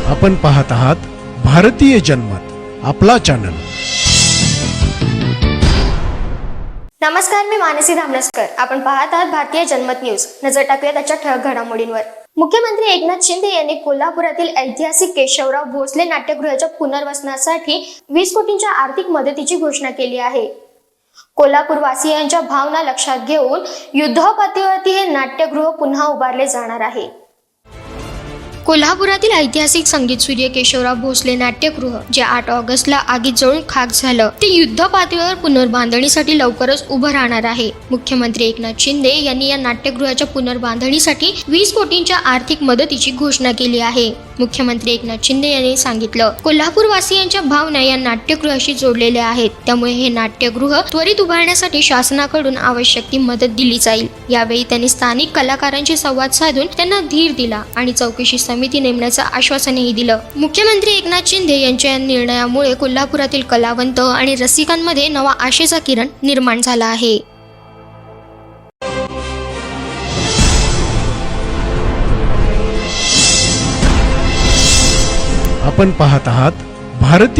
आपण पाहत आहात भारतीय जनमत, आपला चॅनल। नमस्कार, मी मानसी धामनसकर। आपण पाहत आहात भारतीय जनमत न्यूज। नजर टाकूया त्याच्या ठळक घडामोडींवर। मुख्यमंत्री एकनाथ शिंदे यांनी कोल्हापुरातील ऐतिहासिक केशवराव भोसले नाट्यगृहाच्या पुनर्वसनासाठी 20 कोटींच्या आर्थिक मदतीची घोषणा केली आहे। कोल्हापूर वासियांच्या भावना लक्षात घेऊन युद्धपातळीवरती हे नाट्यगृह पुन्हा उभारले जाणार आहे। कोल्हापुरातील ऐतिहासिक संगीत सूर्य केशवराव भोसले नाट्यगृह जे 8 ऑगस्टला आगीत जळून खाक झालं, ते युद्ध पातळीवर पुनर्बांधणीसाठी लवकरच उभं राहणार आहे। मुख्यमंत्री एकनाथ शिंदे यांनी या नाट्यगृहाच्या पुनर्बांधणीसाठी 20 कोटींच्या आर्थिक मदतीची घोषणा केली आहे। मुख्यमंत्री एकनाथ शिंदे यांनी सांगितलं, कोल्हापूर वासियांच्या भावना या नाट्यगृहाशी जोडलेल्या आहेत, त्यामुळे हे नाट्यगृह त्वरित उभारण्यासाठी शासनाकडून आवश्यक ती मदत दिली जाईल। यावेळी त्यांनी स्थानिक कलाकारांशी संवाद साधून त्यांना धीर दिला आणि चौकशी समिती नेमण्याचं आश्वासनही दिलं। मुख्यमंत्री एकनाथ शिंदे यांच्या या निर्णयामुळे कोल्हापुरातील कलावंत आणि रसिकांमध्ये नवा आशेचा किरण निर्माण झाला आहे। आपण पाहत आहात भारतीय